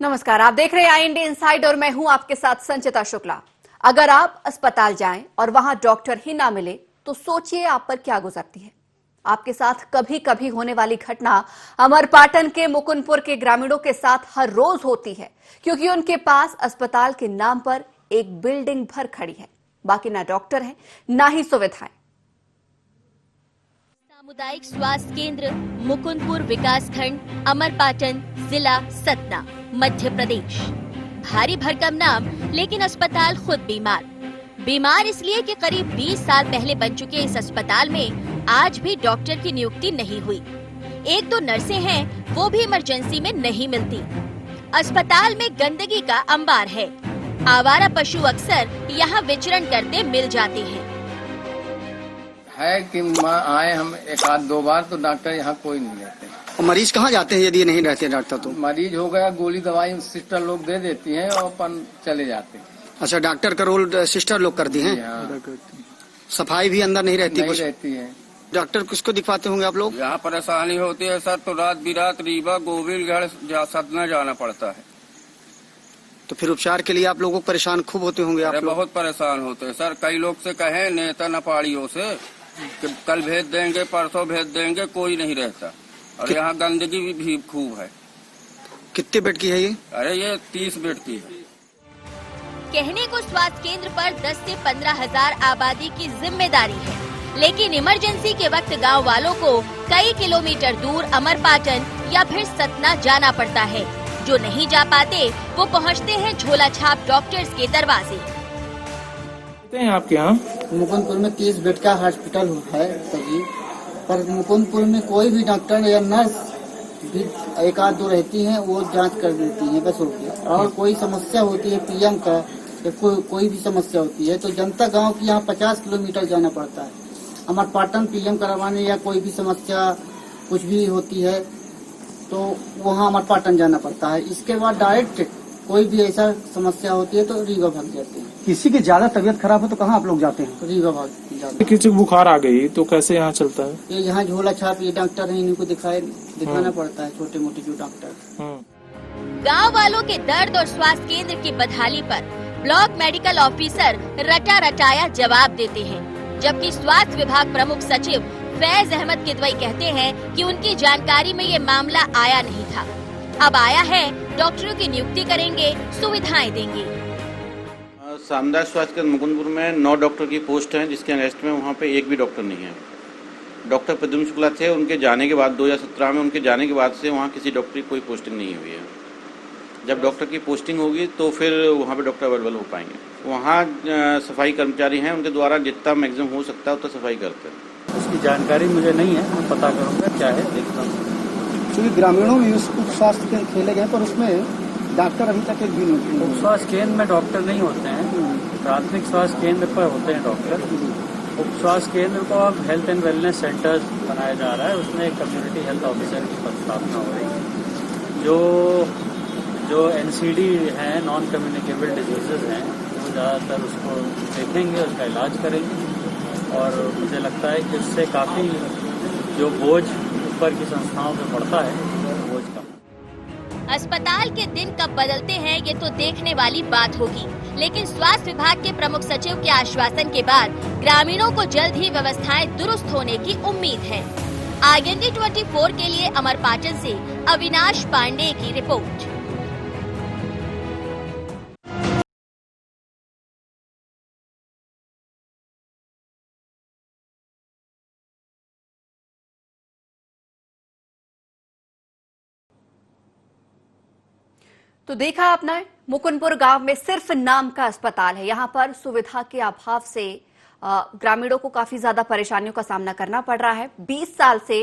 नमस्कार, आप देख रहे हैं आई इंडिया इनसाइड और मैं हूं आपके साथ संचिता शुक्ला। अगर आप अस्पताल जाएं और वहां डॉक्टर ही ना मिले तो सोचिए आप पर क्या गुजरती है। आपके साथ कभी कभी होने वाली घटना अमरपाटन के मुकुंदपुर के ग्रामीणों के साथ हर रोज होती है, क्योंकि उनके पास अस्पताल के नाम पर एक बिल्डिंग भर खड़ी है, बाकी ना डॉक्टर है ना ही सुविधाएं। सामुदायिक स्वास्थ्य केंद्र मुकुंदपुर विकासखंड अमरपाटन जिला सतना मध्य प्रदेश। भारी भरकम नाम, लेकिन अस्पताल खुद बीमार इसलिए कि करीब 20 साल पहले बन चुके इस अस्पताल में आज भी डॉक्टर की नियुक्ति नहीं हुई। एक दो नर्सें हैं, वो भी इमरजेंसी में नहीं मिलती। अस्पताल में गंदगी का अंबार है। आवारा पशु अक्सर यहाँ विचरण करते मिल जाते हैं। है कि आए हम एक आध दो बार तो डॉक्टर यहाँ कोई नहीं रहते। और मरीज कहाँ जाते हैं यदि नहीं रहते डॉक्टर? तो मरीज हो गया, गोली दवाई सिस्टर लोग दे देती हैं और अपन चले जाते हैं। अच्छा, डॉक्टर का रोल सिस्टर लोग करती हैं? सफाई भी अंदर नहीं रहती? नहीं रहती है। डॉक्टर किसको दिखवाते होंगे आप लोग? यहाँ परेशानी होती है सर, तो रात बिरात रीवा गोविलगढ़ सतना जाना पड़ता है। तो फिर उपचार के लिए आप लोगों को परेशान खूब होते होंगे आप लोग? बहुत परेशान होते हैं सर। कई लोग से कहे नेता नपाड़ियों से कि कल भेज देंगे, परसों भेज देंगे, कोई नहीं रहता। और यहाँ गंदगी भी खूब है। कितने बेड की है ये? अरे ये 30 बेड की है। कहने को स्वास्थ्य केंद्र पर 10 से 15 हजार आबादी की जिम्मेदारी है, लेकिन इमरजेंसी के वक्त गांव वालों को कई किलोमीटर दूर अमरपाटन या फिर सतना जाना पड़ता है। जो नहीं जा पाते वो पहुंचते हैं झोला छाप डॉक्टर्स के दरवाजे। आपके यहाँ मुकुंदपुर में 30 बेड का हॉस्पिटल है सभी, पर मुकुंदपुर में कोई भी डॉक्टर या नर्स भी एक आध दो रहती हैं, वो जांच कर देती हैं बस हो गया। और कोई समस्या होती है पीएम का या कोई भी समस्या होती है तो जनता गांव की यहाँ 50 किलोमीटर जाना पड़ता है अमरपाटन पीएम करवाने, या कोई भी समस्या कुछ भी होती है तो वहाँ अमरपाटन जाना पड़ता है। इसके बाद डायरेक्ट कोई भी ऐसा समस्या होती है तो रीवा भाग जाते हैं। किसी की ज्यादा तबीयत खराब हो तो कहाँ आप लोग जाते हैं? रीवा भाग जाते हैं। किसी को बुखार आ गई तो कैसे यहाँ चलता है? ये यहाँ झोला छाप ये डॉक्टर है, इनको दिखाना पड़ता है, छोटे मोटे जो डॉक्टर। गांव वालों के दर्द और स्वास्थ्य केंद्र की बदहाली पर ब्लॉक मेडिकल ऑफिसर रटा रटाया जवाब देते हैं, जबकि स्वास्थ्य विभाग प्रमुख सचिव फैज अहमद किदवई कहते हैं कि उनकी जानकारी में ये मामला आया नहीं था। अब आया है, डॉक्टरों की नियुक्ति करेंगे, सुविधाएं देंगे। सामुदायिक स्वास्थ्य केंद्र मुकुंदपुर में 9 डॉक्टर की पोस्ट है, जिसके अगेंस्ट में वहाँ पे एक भी डॉक्टर नहीं है। डॉक्टर प्रद्युम्न शुक्ला थे, उनके जाने के बाद 2017 में उनके जाने के बाद से वहाँ किसी डॉक्टर की कोई पोस्टिंग नहीं हुई है। जब डॉक्टर की पोस्टिंग होगी तो फिर वहाँ पे डॉक्टर अवेलेबल हो पाएंगे। वहाँ सफाई कर्मचारी हैं, उनके द्वारा जितना मैक्सिमम हो सकता है उतना सफाई करते हैं। उसकी जानकारी मुझे नहीं है, मैं पता करूँगा क्या है, देखता हूँ। क्योंकि ग्रामीणों में उप स्वास्थ्य केंद्र खेले गए पर उसमें डॉक्टर अभी तक एक भी नहीं। उप स्वास्थ्य केंद्र में डॉक्टर नहीं होते हैं, प्राथमिक स्वास्थ्य केंद्र पर होते हैं डॉक्टर। उप स्वास्थ्य केंद्र को अब हेल्थ एंड वेलनेस सेंटर्स बनाया जा रहा है, उसमें एक कम्युनिटी हेल्थ ऑफिसर की स्थापना हो रही है। जो एनसीडी हैं, नॉन कम्युनिकेबल डिजीजेज हैं, वो ज़्यादातर उसको देखेंगे, उसका इलाज करेंगे। और मुझे लगता है कि उससे काफ़ी जो बोझ ऊपर की संस्थाओं पे पड़ता है, बोझ कम। अस्पताल के दिन कब बदलते हैं ये तो देखने वाली बात होगी, लेकिन स्वास्थ्य विभाग के प्रमुख सचिव के आश्वासन के बाद ग्रामीणों को जल्द ही व्यवस्थाएं दुरुस्त होने की उम्मीद है। IND 24 के लिए अमरपाटन से अविनाश पांडे की रिपोर्ट। तो देखा आपने, मुकुंदपुर गांव में सिर्फ नाम का अस्पताल है। यहां पर सुविधा के अभाव से ग्रामीणों को काफी ज्यादा परेशानियों का सामना करना पड़ रहा है। 20 साल से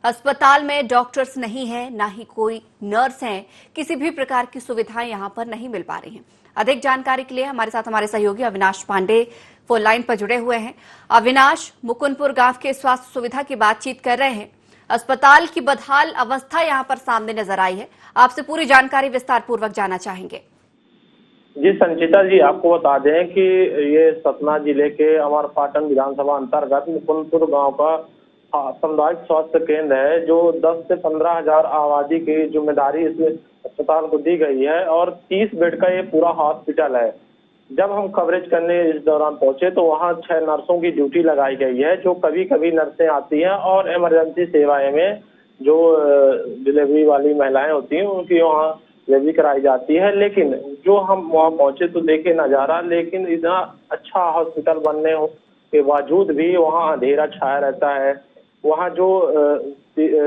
अस्पताल में डॉक्टर्स नहीं है, ना ही कोई नर्स है, किसी भी प्रकार की सुविधाएं यहां पर नहीं मिल पा रही हैं। अधिक जानकारी के लिए हमारे साथ हमारे सहयोगी अविनाश पांडे फोन लाइन पर जुड़े हुए हैं। अविनाश, मुकुंदपुर गांव के स्वास्थ्य सुविधा की बातचीत कर रहे हैं। अस्पताल की बदहाल अवस्था यहां पर सामने नजर आई है, आपसे पूरी जानकारी विस्तार पूर्वक जानना चाहेंगे। जी संचिता जी, आपको बता दें कि ये सतना जिले के अमरपाटन विधानसभा अंतर्गत मुकुंदपुर गांव का हाँ, सामुदायिक स्वास्थ्य केंद्र है जो 10 से 15 हजार आबादी की जिम्मेदारी इस अस्पताल को दी गई है और 30 बेड का ये पूरा हॉस्पिटल है। जब हम कवरेज करने इस दौरान पहुंचे तो वहाँ 6 नर्सों की ड्यूटी लगाई गई है, जो कभी कभी नर्सें आती हैं और इमरजेंसी सेवाएं में जो डिलीवरी वाली महिलाएं होती हैं उनकी वहाँ डिलीवरी कराई जाती है। लेकिन जो हम वहाँ पहुंचे तो देखे नज़ारा, लेकिन इतना अच्छा हॉस्पिटल बनने के बावजूद भी वहाँ अंधेरा छाया रहता है। वहाँ जो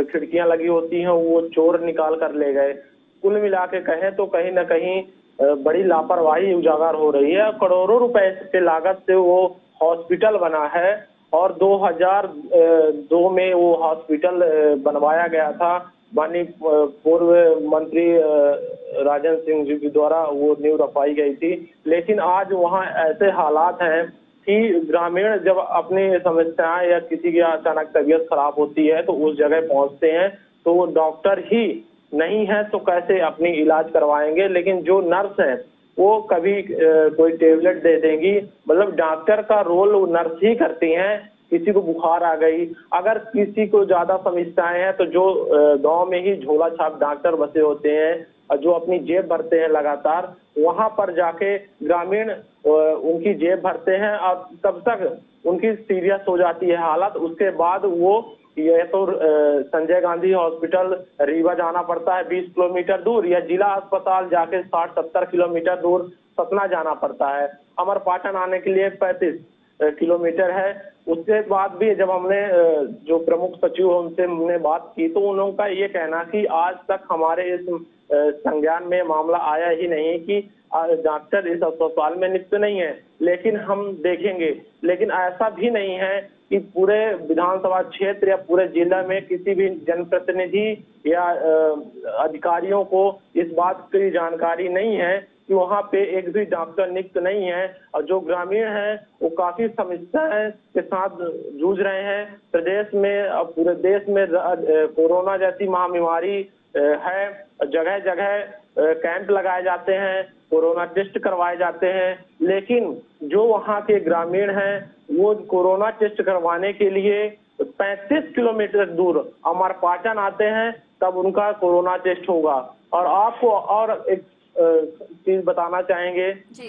खिड़कियां लगी होती हैं वो चोर निकाल कर ले गए। कुल मिला के कहें तो कहीं न कहीं बड़ी लापरवाही उजागर हो रही है। करोड़ों रुपए के लागत से वो हॉस्पिटल बना है और 2002 में वो हॉस्पिटल बनवाया गया था। माननीय पूर्व मंत्री राजन सिंह जी के द्वारा वो नींव रखवाई गई थी। लेकिन आज वहाँ ऐसे हालात हैं कि ग्रामीण जब अपनी समस्याएं या किसी की अचानक तबीयत खराब होती है तो उस जगह पहुंचते हैं तो वो डॉक्टर ही नहीं है तो कैसे अपनी इलाज करवाएंगे। लेकिन जो नर्स है वो कभी कोई टेबलेट दे देंगी, मतलब डॉक्टर का रोल वो नर्स ही करती हैं। किसी को बुखार आ गई, अगर किसी को ज्यादा समस्याएं हैं तो जो गांव में ही झोला छाप डॉक्टर बसे होते हैं और जो अपनी जेब भरते हैं लगातार, वहां पर जाके ग्रामीण उनकी जेब भरते हैं और तब तक उनकी सीरियस हो जाती है हालत। उसके बाद वो ये तो संजय गांधी हॉस्पिटल रीवा जाना पड़ता है 20 किलोमीटर दूर, या जिला अस्पताल जाके 60-70 किलोमीटर दूर सतना जाना पड़ता है। अमरपाटन आने के लिए 35 किलोमीटर है। उसके बाद भी जब हमने जो प्रमुख सचिव उनसे हमने बात की तो उनका ये कहना कि आज तक हमारे इस संज्ञान में मामला आया ही नहीं कि डॉक्टर इस अस्पताल में नियुक्त नहीं है, लेकिन हम देखेंगे। लेकिन ऐसा भी नहीं है कि पूरे विधानसभा क्षेत्र या पूरे जिला में किसी भी जनप्रतिनिधि या अधिकारियों को इस बात की जानकारी नहीं है कि वहाँ पे एक भी डॉक्टर नियुक्त नहीं है। और जो ग्रामीण हैं वो काफी समस्याएं के साथ जूझ रहे हैं। प्रदेश में और पूरे देश में कोरोना जैसी महामारी है, जगह जगह कैंप लगाए जाते हैं, कोरोना टेस्ट करवाए जाते हैं, लेकिन जो वहाँ के ग्रामीण हैं वो कोरोना टेस्ट करवाने के लिए 35 किलोमीटर दूर अमरपाटन आते हैं, तब उनका कोरोना टेस्ट होगा। और आपको और एक चीज बताना चाहेंगे जी।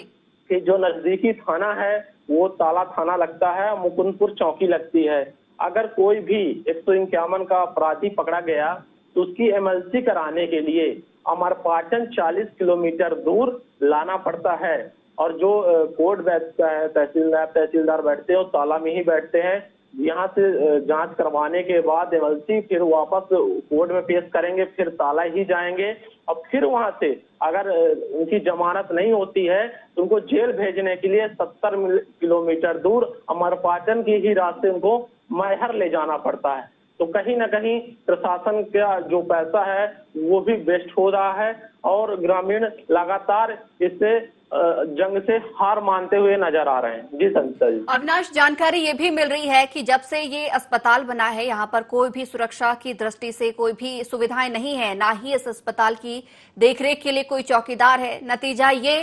कि जो नजदीकी थाना है वो ताला थाना लगता है, मुकुंदपुर चौकी लगती है। अगर कोई भी 151 का अपराधी पकड़ा गया तो उसकी एमएलसी कराने के लिए अमरपाटन 40 किलोमीटर दूर लाना पड़ता है। और जो कोर्ट बैठता है, तहसीलदार बैठते हैं, वो ताला में ही बैठते हैं। यहाँ से जांच करवाने के बाद एमएलसी फिर वापस कोर्ट में पेश करेंगे, फिर ताला ही जाएंगे और फिर वहां से अगर उनकी जमानत नहीं होती है तो उनको जेल भेजने के लिए 70 किलोमीटर दूर अमरपाटन की ही रास्ते उनको मैहर ले जाना पड़ता है। तो कहीं ना कहीं प्रशासन का जो पैसा है वो भी वेस्ट हो रहा है और ग्रामीण लगातार इससे जंग से हार मानते हुए नजर आ रहे हैं। जी संजीता जी। अविनाश, जानकारी ये भी मिल रही है कि जब से ये अस्पताल बना है यहाँ पर कोई भी सुरक्षा की दृष्टि से कोई भी सुविधाएं नहीं है, ना ही इस अस्पताल की देखरेख के लिए कोई चौकीदार है। नतीजा ये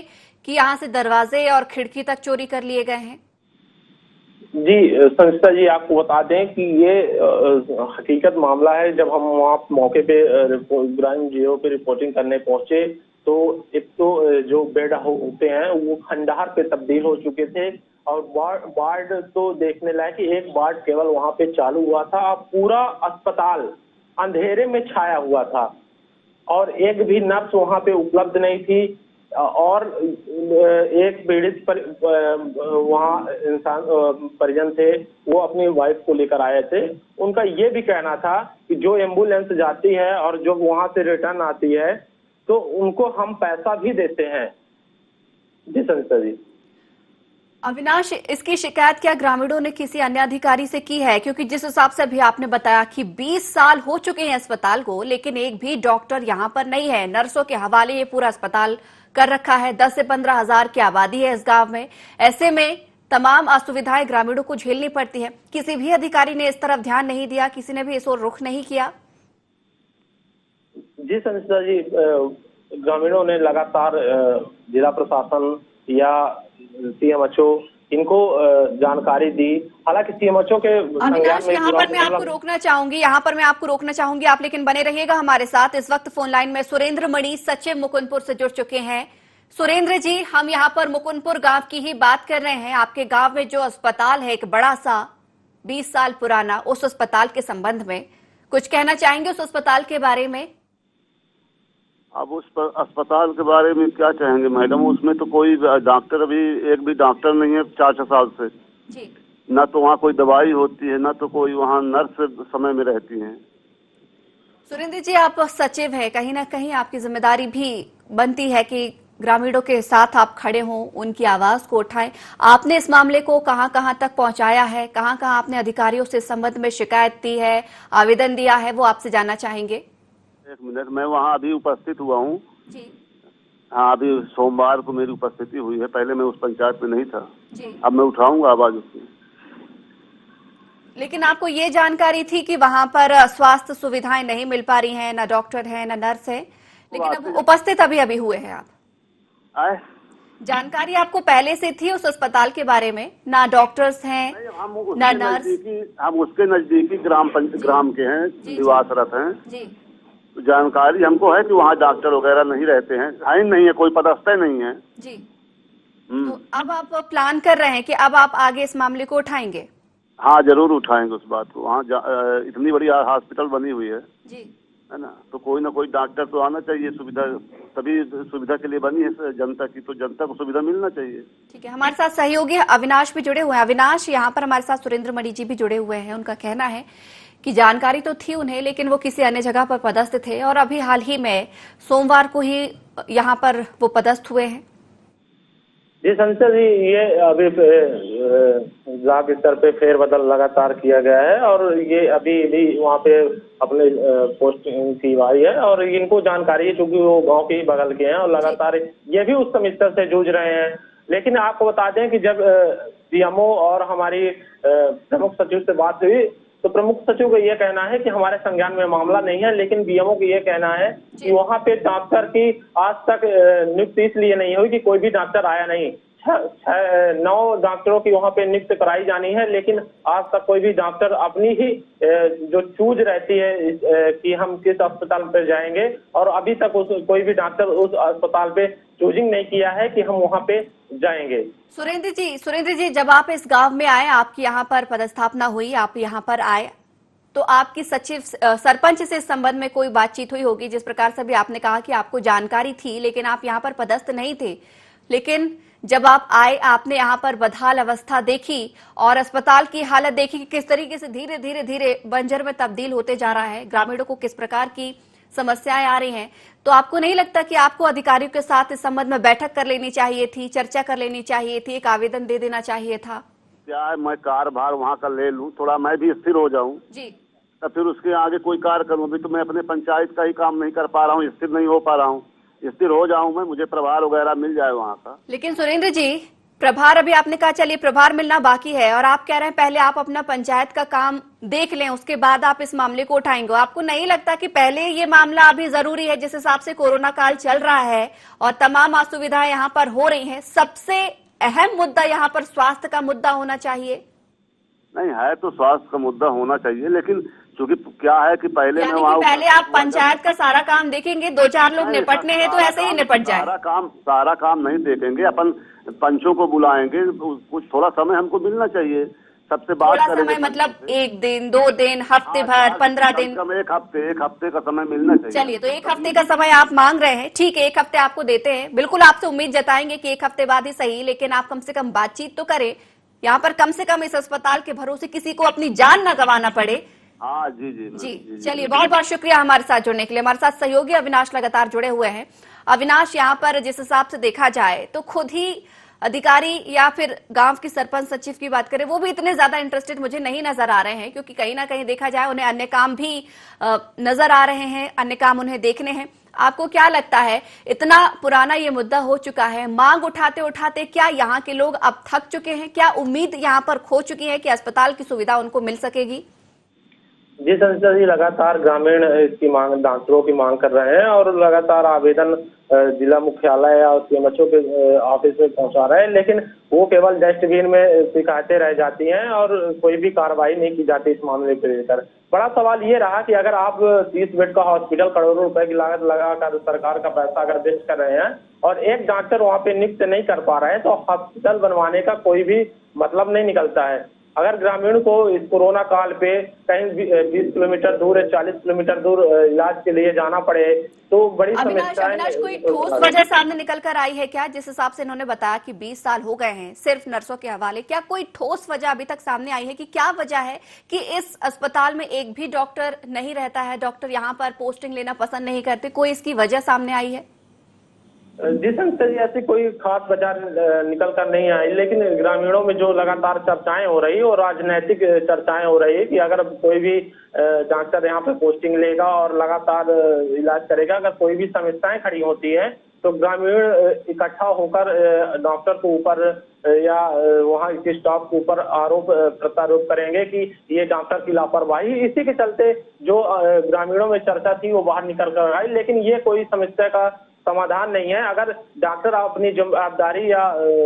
कि यहाँ से दरवाजे और खिड़की तक चोरी कर लिए गए हैं। जी संजीता जी, आपको बता दें कि ये हकीकत मामला है। जब हम वहाँ मौके पे ग्रामीण जीरो पे रिपोर्टिंग करने पहुंचे तो एक तो जो बेड होते हैं वो खंडहर पे तब्दील हो चुके थे और वार्ड तो देखने लायक कि एक वार्ड केवल वहाँ पे चालू हुआ था। पूरा अस्पताल अंधेरे में छाया हुआ था और एक भी नर्स वहाँ पे उपलब्ध नहीं थी। और एक पीड़ित पर वहाँ इंसान परिजन थे, वो अपनी वाइफ को लेकर आए थे। उनका ये भी कहना था कि जो एम्बुलेंस जाती है और जो वहाँ से रिटर्न आती है तो उनको हम पैसा भी देते हैं। जी संजीता जी। अविनाश, इसकी शिकायत क्या ग्रामीणों ने किसी अन्य अधिकारी से की है? क्योंकि जिस हिसाब से अभी आपने बताया कि 20 साल हो चुके हैं अस्पताल को, लेकिन एक भी डॉक्टर यहाँ पर नहीं है। नर्सों के हवाले ये पूरा अस्पताल कर रखा है। 10 से 15 हजार की आबादी है इस गांव में। ऐसे में तमाम असुविधाएं ग्रामीणों को झेलनी पड़ती है। किसी भी अधिकारी ने इस तरफ ध्यान नहीं दिया, किसी ने भी इस ओर रुख नहीं किया। जी संजीता जी, ग्रामीणों ने लगातार जिला प्रशासन या सीएमएचओ इनको जानकारी दी। हालांकि सीएमएचओ के अविनाश, यहाँ पर मैं आपको रोकना चाहूंगी, आप लेकिन बने रहिएगा हमारे साथ। इस वक्त फोन लाइन में सुरेंद्र मणि, सचिव मुकुंदपुर से जुड़ चुके हैं। सुरेंद्र जी, हम यहाँ पर मुकुंदपुर गांव की ही बात कर रहे हैं। आपके गांव में जो अस्पताल है, एक बड़ा सा 20 साल पुराना, उस अस्पताल के संबंध में कुछ कहना चाहेंगे उस अस्पताल के बारे में? अब उस अस्पताल के बारे में क्या चाहेंगे मैडम, उसमें तो कोई डॉक्टर, अभी एक भी डॉक्टर नहीं है 4-6 साल से जी। ना तो वहाँ कोई दवाई होती है, ना तो कोई वहाँ नर्स समय में रहती हैं। सुरेंद्र जी, आप सचिव हैं, कहीं ना कहीं आपकी जिम्मेदारी भी बनती है कि ग्रामीणों के साथ आप खड़े हों, उनकी आवाज को उठाएं। आपने इस मामले को कहां कहां तक पहुंचाया है, कहां कहां आपने अधिकारियों से इस संबंध में शिकायत दी है, आवेदन दिया है, वो आपसे जानना चाहेंगे। एक मिनट, मैं वहाँ अभी उपस्थित हुआ हूँ जी। हाँ, अभी सोमवार को मेरी उपस्थिति हुई है। पहले मैं उस पंचायत में नहीं था जी। अब मैं उठाऊंगा आवाज उसकी। लेकिन आपको ये जानकारी थी कि वहां पर स्वास्थ्य सुविधाएं नहीं मिल पा रही हैं, ना डॉक्टर है ना नर्स है, लेकिन अब उपस्थित अभी हुए हैं आप। जानकारी आपको पहले से थी उस अस्पताल के बारे में? ना डॉक्टर्स हैं ना नर्स? हम उसके नजदीकी ग्राम के हैं, निवासरत हैं जी। तो जानकारी हमको है कि वहाँ डॉक्टर वगैरह नहीं रहते हैं, साइन नहीं है, कोई पदस्थ नहीं है जी। तो अब आप प्लान कर रहे हैं कि अब आप आगे इस मामले को उठाएंगे? हाँ, जरूर उठाएंगे उस बात को। वहाँ इतनी बड़ी हॉस्पिटल बनी हुई है जी, है ना, तो कोई ना कोई डॉक्टर तो आना चाहिए। सुविधा तभी सुविधा के लिए बनी है जनता की, तो जनता को सुविधा मिलना चाहिए। ठीक है, हमारे साथ सहयोगी अविनाश भी जुड़े हुए हैं। अविनाश, यहाँ पर हमारे साथ सुरेंद्र मणि जी भी जुड़े हुए हैं। उनका कहना है कि जानकारी तो थी उन्हें, लेकिन वो किसी अन्य जगह पर पदस्थ थे और अभी हाल ही में सोमवार को ही यहाँ पर वो पदस्थ हुए हैं। जी संसद जी, ये अभी ब्लॉक स्तर पे फेरबदल लगातार किया गया है और ये अभी भी वहाँ पे अपने पोस्टिंग की हुई है और इनको जानकारी है क्योंकि वो गांव के ही बगल के हैं और लगातार ये भी उस स्तर से जूझ रहे हैं। लेकिन आपको बता दें कि जब सीएमओ और हमारी प्रमुख सचिव से बात हुई तो प्रमुख सचिव का ये कहना है कि हमारे संज्ञान में मामला नहीं है, लेकिन बीएमओ का ये कहना है कि वहाँ पे डॉक्टर की आज तक नियुक्ति इसलिए नहीं हुई कि कोई भी डॉक्टर आया नहीं। 9 डॉक्टरों की वहाँ पे नियुक्ति कराई जानी है, लेकिन आज तक कोई भी डॉक्टर अपनी ही जो चूज रहती है कि हम किस अस्पताल पे जाएंगे, और अभी तक कोई भी डॉक्टर उस अस्पताल पे चूजिंग नहीं किया है कि हम वहाँ पे जाएंगे। सुरेंद्र जी, जब आप इस गांव में आए, आपकी यहाँ पर पदस्थापना हुई, आप यहाँ पर आए, तो आपकी सचिव सरपंच से इस संबंध में कोई बातचीत हुई होगी? जिस प्रकार से भी आपने कहा कि आपको जानकारी थी लेकिन आप यहाँ पर पदस्थ नहीं थे, लेकिन जब आप आए, आपने यहाँ पर बदहाल अवस्था देखी और अस्पताल की हालत देखी कि किस तरीके से धीरे धीरे बंजर में तब्दील होते जा रहा है, ग्रामीणों को किस प्रकार की समस्याएं आ रही हैं, तो आपको नहीं लगता कि आपको अधिकारियों के साथ इस संबंध में बैठक कर लेनी चाहिए थी, चर्चा कर लेनी चाहिए थी, एक आवेदन दे देना चाहिए था? क्या है, मैं कार्यभार वहाँ का ले लूँ, थोड़ा मैं भी स्थिर हो जाऊँ जी, तो फिर उसके आगे कोई कार्य करूँ। अभी तो मैं अपने पंचायत का ही काम नहीं कर पा रहा हूँ, स्थिर नहीं हो पा रहा हूँ। स्थिर हो जाऊँ मैं, मुझे प्रभार वगैरह मिल जाए वहाँ का। लेकिन सुरेंद्र जी, प्रभार अभी आपने कहा चलिए प्रभार मिलना बाकी है और आप कह रहे हैं पहले आप अपना पंचायत का काम देख लें, उसके बाद आप इस मामले को उठाएंगे। आपको नहीं लगता कि पहले ये मामला अभी जरूरी है? जिस हिसाब से कोरोना काल चल रहा है और तमाम असुविधाएं यहाँ पर हो रही हैं, सबसे अहम मुद्दा यहाँ पर स्वास्थ्य का मुद्दा होना चाहिए। नहीं है तो स्वास्थ्य का मुद्दा होना चाहिए, लेकिन क्योंकि क्या है कि पहले मैं वहाँ पहले आप पंचायत का सारा काम देखेंगे, 2-4 लोग निपटने हैं तो ऐसे ही निपट जाए। सारा काम नहीं देखेंगे, अपन पंचों को बुलाएंगे, कुछ थोड़ा समय हमको मिलना चाहिए, सबसे बात करेंगे। समय मतलब 1 दिन, 2 दिन, हफ्ते भर, 15 दिन? एक हफ्ते का समय मिलना चाहिए। चलिए, तो 1 हफ्ते का समय आप मांग रहे हैं, ठीक है, 1 हफ्ते आपको देते हैं। बिल्कुल आपसे उम्मीद जताएंगे कि 1 हफ्ते बाद ही सही, लेकिन आप कम से कम बातचीत तो करें। यहाँ पर कम से कम इस अस्पताल के भरोसे किसी को अपनी जान न गंवाना पड़े। हाँ जी। चलिए, बहुत बहुत शुक्रिया हमारे साथ जुड़ने के लिए। हमारे साथ सहयोगी अविनाश लगातार जुड़े हुए हैं। अविनाश, यहाँ पर जिस हिसाब से देखा जाए तो खुद ही अधिकारी या फिर गांव की सरपंच सचिव की बात करें, वो भी इतने ज्यादा इंटरेस्टेड मुझे नहीं नजर आ रहे हैं, क्योंकि कहीं ना कहीं देखा जाए उन्हें अन्य काम भी नजर आ रहे हैं, अन्य काम उन्हें देखने हैं। आपको क्या लगता है, इतना पुराना ये मुद्दा हो चुका है, मांग उठाते उठाते क्या यहाँ के लोग अब थक चुके हैं? क्या उम्मीद यहाँ पर खो चुकी है कि अस्पताल की सुविधा उनको मिल सकेगी? जी संसद जी, लगातार ग्रामीण इसकी मांग, डॉक्टरों की मांग कर रहे हैं और लगातार आवेदन जिला मुख्यालय या सीएमएचओ के ऑफिस में पहुंचा रहे हैं, लेकिन वो केवल डस्टबिन में शिकायतें रह जाती हैं और कोई भी कार्रवाई नहीं की जाती इस मामले को लेकर। बड़ा सवाल ये रहा कि अगर आप 30 बेड का हॉस्पिटल करोड़ों रुपए की लागत लगाकर सरकार का पैसा अगर वेस्ट कर रहे हैं और एक डॉक्टर वहाँ पे नियुक्त नहीं कर पा रहे हैं तो हॉस्पिटल बनवाने का कोई भी मतलब नहीं निकलता है। अगर ग्रामीण को इस कोरोना काल पे कहीं 20 किलोमीटर दूर या 40 किलोमीटर दूर इलाज के लिए जाना पड़े तो बड़ी समस्या है। अविनाश, कोई ठोस वजह सामने निकल कर आई है क्या? जिस हिसाब से इन्होंने बताया कि 20 साल हो गए हैं सिर्फ नर्सों के हवाले, क्या कोई ठोस वजह अभी तक सामने आई है कि क्या वजह है कि इस अस्पताल में एक भी डॉक्टर नहीं रहता है, डॉक्टर यहाँ पर पोस्टिंग लेना पसंद नहीं करते, कोई इसकी वजह सामने आई है? जी संसद ऐसी कोई खास वजह निकल कर नहीं आई, लेकिन ग्रामीणों में जो लगातार चर्चाएं हो रही और राजनीतिक चर्चाएं हो रही है कि अगर कोई भी डॉक्टर यहाँ पे पोस्टिंग लेगा और लगातार इलाज करेगा, अगर कोई भी समस्याएं खड़ी होती है तो ग्रामीण इकट्ठा होकर डॉक्टर के ऊपर या वहाँ के स्टाफ के ऊपर आरोप प्रत्यारोप करेंगे कि ये डॉक्टर की लापरवाही। इसी के चलते जो ग्रामीणों में चर्चा थी वो बाहर निकल कर आई, लेकिन ये कोई समस्या का समाधान नहीं है। अगर डॉक्टर अपनी जिम्मेदारी या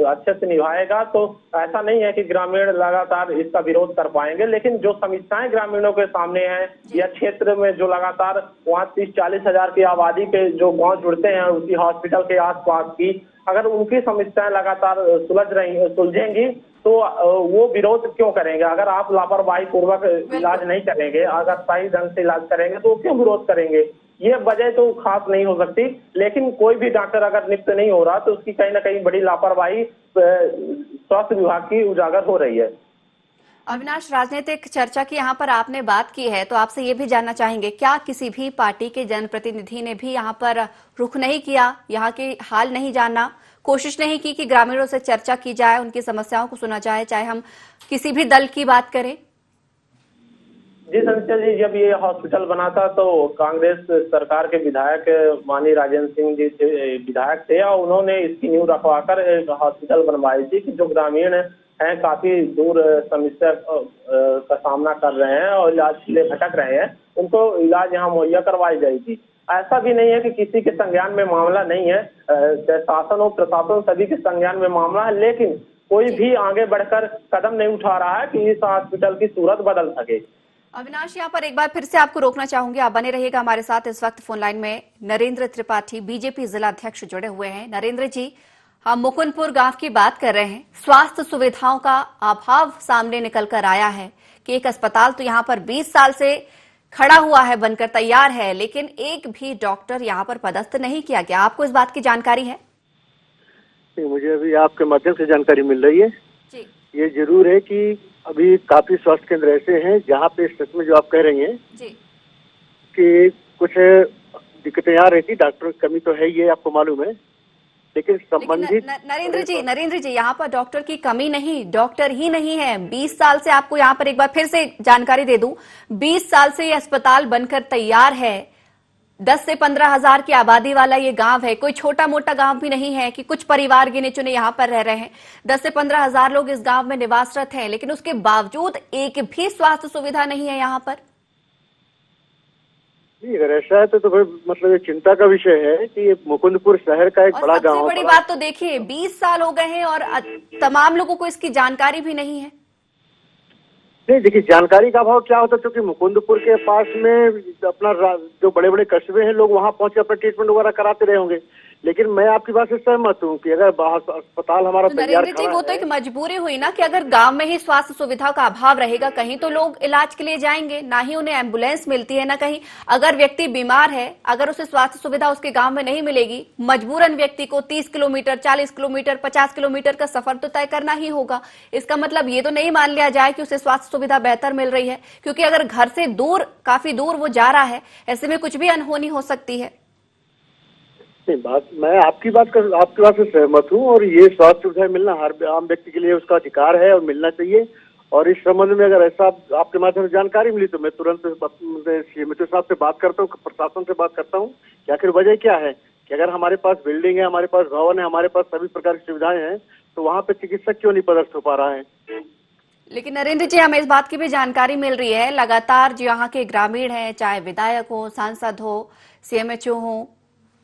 अच्छे से निभाएगा तो ऐसा नहीं है कि ग्रामीण लगातार इसका विरोध कर पाएंगे, लेकिन जो समस्याएं ग्रामीणों के सामने हैं या क्षेत्र में जो लगातार वहाँ 30-40 हजार की आबादी के जो गांव जुड़ते हैं उसी हॉस्पिटल के आसपास की, अगर उनकी समस्याएं लगातार सुलझेंगी तो वो विरोध क्यों करेंगे? अगर आप लापरवाही पूर्वक इलाज नहीं करेंगे, अगर सही ढंग से इलाज करेंगे तो क्यों विरोध करेंगे? ये वजह तो खास नहीं हो सकती, लेकिन कोई भी डॉक्टर अगर नियुक्त नहीं हो रहा तो उसकी कहीं ना कहीं बड़ी लापरवाही स्वास्थ्य विभाग की उजागर हो रही है। अविनाश, राजनीतिक चर्चा की यहाँ पर आपने बात की है तो आपसे ये भी जानना चाहेंगे, क्या किसी भी पार्टी के जनप्रतिनिधि ने भी यहाँ पर रुख नहीं किया, यहाँ के हाल नहीं जानना, कोशिश नहीं की कि ग्रामीणों से चर्चा की जाए, उनकी समस्याओं को सुना जाए, चाहे हम किसी भी दल की बात करें? जी संजय जी, जब ये हॉस्पिटल बना था तो कांग्रेस सरकार के विधायक माननीय राजेंद्र सिंह जी विधायक थे और उन्होंने इसकी नींव रखवाकर एक हॉस्पिटल बनवाई थी कि जो ग्रामीण हैं काफी दूर समस्या का सामना कर रहे हैं और इलाज के लिए भटक रहे हैं, उनको इलाज यहाँ मुहैया करवाई जाएगी। ऐसा भी नहीं है कि किसी के संज्ञान में मामला नहीं है, शासन और प्रशासन सभी के संज्ञान में मामला है, लेकिन कोई भी आगे बढ़कर कदम नहीं उठा रहा है कि इस हॉस्पिटल की सूरत बदल सके। अविनाश, यहाँ पर एक बार फिर से आपको रोकना चाहूंगी, आप बने रहिएगा हमारे साथ। इस वक्त फोन लाइन में नरेंद्र त्रिपाठी बीजेपी जिला अध्यक्ष जुड़े हुए हैं। नरेंद्र जी, हम मुकुंदपुर गांव की बात कर रहे हैं। स्वास्थ्य सुविधाओं का अभाव सामने निकल कर आया है कि एक अस्पताल तो यहाँ पर 20 साल से खड़ा हुआ है, बनकर तैयार है, लेकिन एक भी डॉक्टर यहाँ पर पदस्थ नहीं किया गया। आपको इस बात की जानकारी है? मुझे अभी आपके माध्यम से जानकारी मिल रही है जी। ये जरूर है कि अभी काफी स्वास्थ्य केंद्र ऐसे हैं जहाँ पे सच में जो आप कह रही हैं जी कि कुछ दिक्कतें यहाँ रहती, डॉक्टर की कमी तो है ये आपको मालूम है, लेकिन संबंधित नरेंद्र जी यहाँ पर डॉक्टर की कमी नहीं, डॉक्टर ही नहीं है। 20 साल से, आपको यहाँ पर एक बार फिर से जानकारी दे दूं, 20 साल से ये अस्पताल बनकर तैयार है। 10 से 15 हजार की आबादी वाला ये गांव है, कोई छोटा मोटा गांव भी नहीं है कि कुछ परिवार गिने चुने यहाँ पर रह रहे हैं। 10 से 15 हजार लोग इस गांव में निवासरत हैं, लेकिन उसके बावजूद एक भी स्वास्थ्य सुविधा नहीं है यहाँ पर। अगर ऐसा है तो फिर मतलब ये चिंता का विषय है कि ये मुकुंदपुर शहर का एक बड़ा गांव है। सबसे बड़ी बात तो देखिए, 20 साल हो गए हैं और तमाम लोगों को इसकी जानकारी भी नहीं है। नहीं देखिए, जानकारी का अभाव क्या होता है, क्योंकि मुकुंदपुर के पास में अपना जो बड़े बड़े कस्बे हैं, लोग वहाँ पहुंच के अपना ट्रीटमेंट वगैरह कराते रहे होंगे। लेकिन मैं आपकी बात से सहमत हूँ कि अगर अस्पताल हमारा नरेंद्र जी, वो तो एक मजबूरी हुई ना कि अगर गांव में ही स्वास्थ्य सुविधा का अभाव रहेगा, कहीं तो लोग इलाज के लिए जाएंगे, ना ही उन्हें एम्बुलेंस मिलती है, ना कहीं अगर व्यक्ति बीमार है, अगर उसे स्वास्थ्य सुविधा उसके गांव में नहीं मिलेगी, मजबूरन व्यक्ति को 30 किलोमीटर, 40 किलोमीटर, 50 किलोमीटर का सफर तो तय करना ही होगा। इसका मतलब ये तो नहीं मान लिया जाए कि उसे स्वास्थ्य सुविधा बेहतर मिल रही है, क्योंकि अगर घर से दूर, काफी दूर वो जा रहा है, ऐसे में कुछ भी अनहोनी हो सकती है। नहीं, बात मैं आपकी बात से सहमत हूँ और ये स्वास्थ्य सुविधा मिलना हर आम व्यक्ति के लिए उसका अधिकार है और मिलना चाहिए। और इस संबंध में अगर ऐसा आपके माध्यम से जानकारी मिली तो मैं तुरंत सीएमएचओ साहब से बात करता हूँ, प्रशासन से बात करता हूँ कि आखिर वजह क्या है कि अगर हमारे पास बिल्डिंग है, हमारे पास भवन है, हमारे पास सभी प्रकार की सुविधाएं हैं, तो वहाँ पे चिकित्सक क्यों नहीं पदस्थ हो पा रहा है। लेकिन नरेंद्र जी, हमें इस बात की भी जानकारी मिल रही है लगातार, जो यहाँ के ग्रामीण हैं, चाहे विधायक हो, सांसद हो, सीएमएचओ हो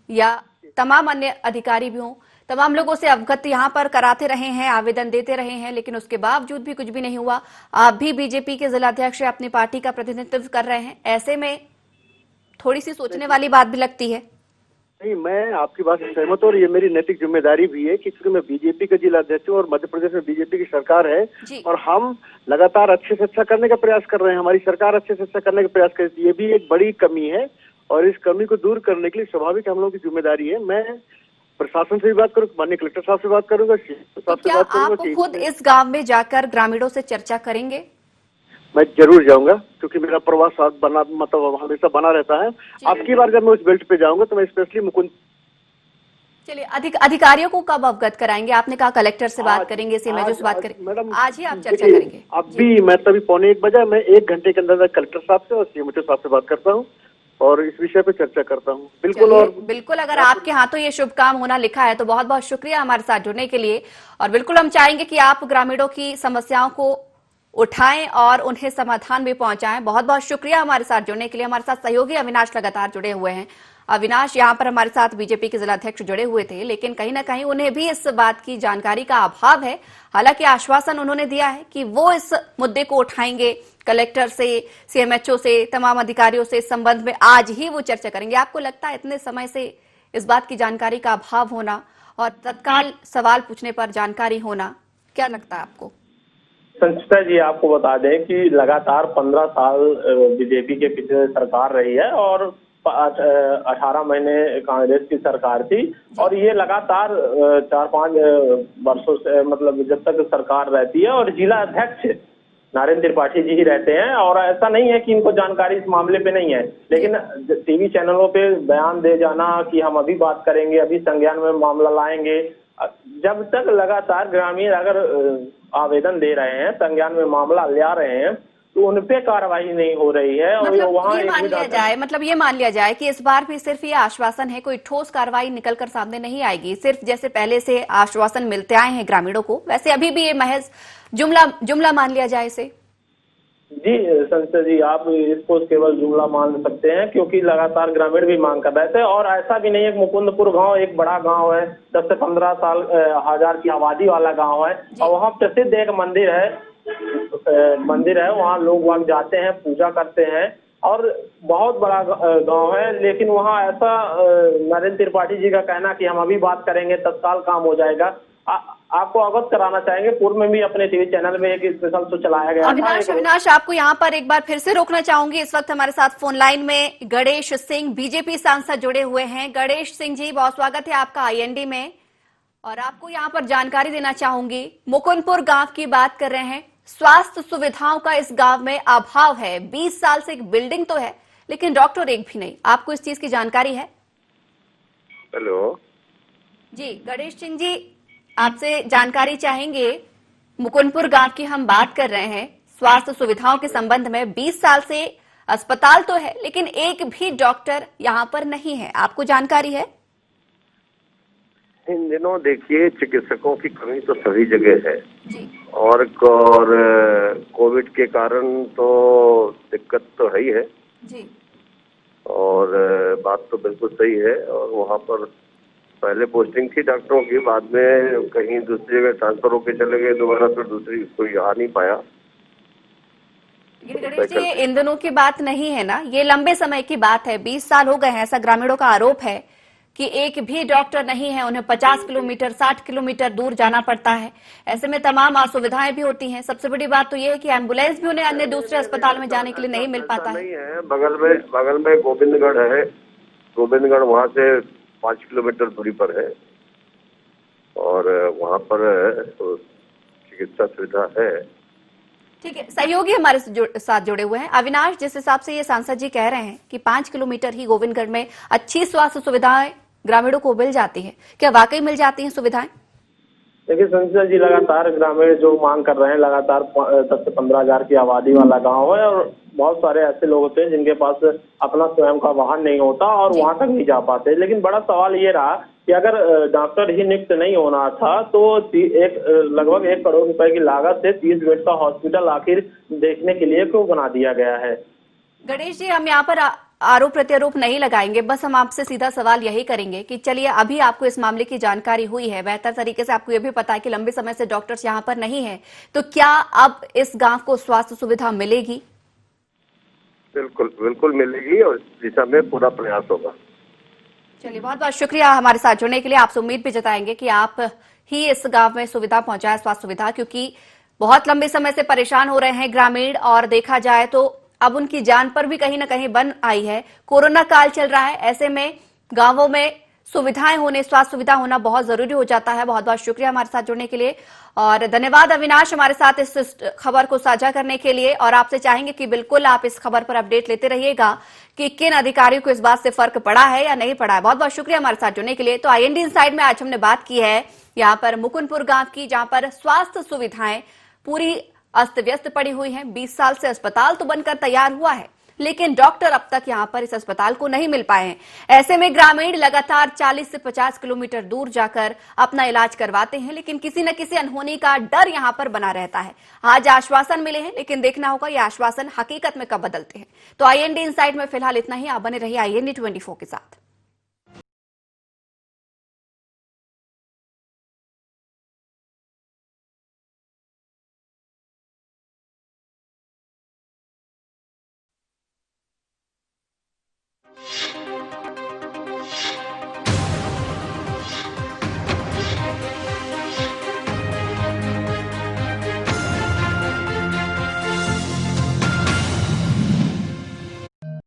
या तमाम अन्य अधिकारी भी हों, तमाम लोगों से अवगत यहाँ पर कराते रहे हैं, आवेदन देते रहे हैं, लेकिन उसके बावजूद भी कुछ भी नहीं हुआ। आप भी बीजेपी के जिलाध्यक्ष अपनी पार्टी का प्रतिनिधित्व कर रहे हैं, ऐसे में थोड़ी सी सोचने वाली बात भी लगती है। नहीं, मैं आपकी बात से सहमत हूं और ये मेरी नैतिक जिम्मेदारी भी है कि क्योंकि मैं बीजेपी का जिलाध्यक्ष हूं और मध्य प्रदेश में बीजेपी की सरकार है और हम लगातार अच्छे से अच्छा करने का प्रयास कर रहे हैं। हमारी सरकार अच्छे से अच्छा करने का प्रयास करती है। ये भी एक बड़ी कमी है और इस कमी को दूर करने के लिए स्वाभाविक हम लोगों की जिम्मेदारी है। मैं प्रशासन से भी बात करूँ, माननीय कलेक्टर साहब से बात करूंगा, तो क्या आप खुद इस गाँव में जाकर ग्रामीणों से चर्चा करेंगे? मैं जरूर जाऊंगा क्योंकि मेरा प्रवास बना मतलब हमेशा बना रहता है। आपकी बार जब मैं उस बेल्ट पे जाऊंगा तो मैं स्पेशली मुकुंद। चलिए, अधिकारियों को कब अवगत कराएंगे? आपने कहा कलेक्टर से बात करेंगे, सीएमएचओ से बात करेंगे, मैडम आज ही आप चर्चा करेंगे? अब भी मैं तभी 12:45 बजे मैं 1 घंटे के अंदर कलेक्टर साहब से और सीएमएचओ साहब से बात करता हूँ और इस विषय पे चर्चा करता हूँ। बिल्कुल, और बिल्कुल अगर आपके हाथों ये शुभ काम होना लिखा है तो बहुत बहुत शुक्रिया हमारे साथ जुड़ने के लिए। और बिल्कुल हम चाहेंगे कि आप ग्रामीणों की समस्याओं को उठाएं और उन्हें समाधान भी पहुंचाएं। बहुत बहुत शुक्रिया हमारे साथ जुड़ने के लिए। हमारे साथ सहयोगी अविनाश लगातार जुड़े हुए हैं। अविनाश यहाँ पर हमारे साथ बीजेपी के जिलाध्यक्ष जुड़े हुए थे, लेकिन कहीं ना कहीं उन्हें भी इस बात की जानकारी का अभाव है। हालांकि आश्वासन उन्होंने दिया है कि वो इस मुद्दे को उठाएंगे, कलेक्टर से, सीएमएचओ से, तमाम अधिकारियों से इस संबंध में आज ही वो चर्चा करेंगे। आपको लगता है इतने समय से इस बात की जानकारी का अभाव होना और तत्काल सवाल पूछने पर जानकारी होना, क्या लगता है आपको? संचिता जी, आपको बता दें कि लगातार 15 साल बीजेपी के पीछे सरकार रही है और 18 महीने कांग्रेस की सरकार थी और ये लगातार 4-5 वर्षों से मतलब जब तक सरकार रहती है और जिला अध्यक्ष नरेंद्र त्रिपाठी जी ही रहते हैं। और ऐसा नहीं है कि इनको जानकारी इस मामले पे नहीं है, लेकिन टीवी चैनलों पे बयान दे जाना कि हम अभी बात करेंगे, अभी संज्ञान में मामला लाएंगे, जब तक लगातार ग्रामीण अगर आवेदन दे रहे हैं, संज्ञान में मामला ला रहे हैं, तो उन पे कार्रवाई नहीं हो रही है। और वहाँ ये मान लिया जाए कि इस बार भी सिर्फ ये आश्वासन है, कोई ठोस कार्रवाई निकल कर सामने नहीं आएगी। सिर्फ जैसे पहले से आश्वासन मिलते आए हैं ग्रामीणों को, वैसे अभी भी ये महज जुमला मान लिया जाए इसे? जी संसद जी, आप इसको केवल जुमला मान सकते हैं क्योंकि लगातार ग्रामीण भी मांग कर रहे थे। और ऐसा भी नहीं है, मुकुंदपुर गांव एक बड़ा गांव है, 10 से 15 हजार की आबादी वाला गांव है और वहाँ प्रसिद्ध एक मंदिर है, वहाँ लोग वहाँ जाते हैं, पूजा करते हैं और बहुत बड़ा गांव है। लेकिन वहाँ ऐसा नरेंद्र त्रिपाठी जी का कहना कि हम अभी बात करेंगे, तत्काल काम हो जाएगा। आपको अवगत कराना चाहेंगे, पूर्व में भी अपने टीवी चैनल में एक स्पेशल शो चलाया गया। अविनाश, आपको यहाँ पर एक बार फिर से रोकना चाहूंगी। इस वक्त हमारे साथ फोन लाइन में गणेश सिंह, बीजेपी सांसद जुड़े हुए हैं। गणेश सिंह जी, बहुत स्वागत है आपका IND में। और आपको यहाँ पर जानकारी देना चाहूंगी, मुकुंदपुर गांव की बात कर रहे हैं। स्वास्थ्य सुविधाओं का इस गांव में अभाव है। 20 साल से एक बिल्डिंग तो है, लेकिन डॉक्टर एक भी नहीं। आपको इस चीज की जानकारी है? हेलो जी गणेश सिंह जी, आपसे जानकारी चाहेंगे। मुकुंदपुर गांव की हम बात कर रहे हैं। स्वास्थ्य सुविधाओं के संबंध में 20 साल से अस्पताल तो है, लेकिन एक भी डॉक्टर यहाँ पर नहीं है। आपको जानकारी है? इन दिनों देखिए, चिकित्सकों की कमी तो सभी जगह है जी। और कोविड के कारण तो दिक्कत तो है ही है जी। और बात तो बिल्कुल सही है। और वहाँ पर पहले पोस्टिंग थी डॉक्टरों की, बाद में कहीं दूसरी जगह ट्रांसफर होके चले गए, दोबारा फिर दूसरी कोई आ नहीं पाया। लेकिन गणेश जी, ये इन दिनों की बात नहीं है ना, ये लंबे समय की बात है। 20 साल हो गए हैं। ऐसा ग्रामीणों का आरोप है कि एक भी डॉक्टर नहीं है। उन्हें 50 किलोमीटर 60 किलोमीटर दूर जाना पड़ता है। ऐसे में तमाम असुविधाएं भी होती हैं। सबसे बड़ी बात तो ये है कि एम्बुलेंस भी उन्हें अन्य दूसरे अस्पताल में जाने के लिए नहीं मिल पाता है। बगल में गोविंदगढ़ है, गोविंदगढ़ वहाँ से 5 किलोमीटर दूरी पर है और वहाँ पर तो चिकित्सा सुविधा है। ठीक है, सहयोगी हमारे साथ जुड़े हुए हैं। अविनाश, जिस हिसाब से ये सांसद जी कह रहे हैं कि 5 किलोमीटर ही गोविंदगढ़ में अच्छी स्वास्थ्य सुविधाएं ग्रामीणों को मिल जाती है, क्या वाकई मिल जाती हैं सुविधाएं? देखिए संसद जी, लगातार ग्रामीण जो मांग कर रहे हैं, लगातार 10 से 15 हजार की आबादी वाला गांव है और बहुत सारे ऐसे लोग होते हैं जिनके पास अपना स्वयं का वाहन नहीं होता और वहां तक नहीं जा पाते। लेकिन बड़ा सवाल ये रहा कि अगर डॉक्टर ही नियुक्त नहीं होना था तो लगभग 1 करोड़ रुपए की लागत से 30 बेड का हॉस्पिटल आखिर देखने के लिए क्यों बना दिया गया है? गणेश जी, हम यहाँ पर आरोप प्रत्यारोप नहीं लगाएंगे, बस हम आपसे सीधा सवाल यही करेंगे कि चलिए अभी आपको इस मामले की जानकारी हुई है, बेहतर तरीके से आपको यह भी पता है कि लंबे समय से डॉक्टर्स यहां पर नहीं है, तो क्या अब इस गांव को स्वास्थ्य सुविधा मिलेगी? बिल्कुल बिल्कुल मिलेगी और इस दिशा में पूरा प्रयास होगा। चलिए, बहुत बहुत शुक्रिया हमारे साथ जुड़ने के लिए। आपसे उम्मीद भी जताएंगे कि आप ही इस गांव में सुविधा पहुंचाए, स्वास्थ्य सुविधा, क्योंकि बहुत लंबे समय से परेशान हो रहे हैं ग्रामीण और देखा जाए तो अब उनकी जान पर भी कहीं ना कहीं बन आई है। कोरोना काल चल रहा है, ऐसे में गांवों में सुविधाएं होने, स्वास्थ्य सुविधा होना बहुत जरूरी हो जाता है। बहुत बहुत शुक्रिया हमारे साथ जुड़ने के लिए और धन्यवाद अविनाश हमारे साथ इस खबर को साझा करने के लिए। और आपसे चाहेंगे कि बिल्कुल आप इस खबर पर अपडेट लेते रहिएगा कि किन अधिकारियों को इस बात से फर्क पड़ा है या नहीं पड़ा है। बहुत बहुत शुक्रिया हमारे साथ जुड़ने के लिए। तो IND इनसाइड में आज हमने बात की है यहाँ पर मुकुंदपुर गांव की, जहां पर स्वास्थ्य सुविधाएं पूरी अस्त व्यस्त पड़ी हुई हैं। 20 साल से अस्पताल तो बनकर तैयार हुआ है, लेकिन डॉक्टर अब तक यहां पर इस अस्पताल को नहीं मिल पाए हैं। ऐसे में ग्रामीण लगातार 40 से 50 किलोमीटर दूर जाकर अपना इलाज करवाते हैं, लेकिन किसी न किसी अनहोनी का डर यहां पर बना रहता है। आज आश्वासन मिले हैं, लेकिन देखना होगा ये आश्वासन हकीकत में कब बदलते हैं। तो IND इनसाइड में फिलहाल इतना ही। आप बने रहिए IND 24 के साथ।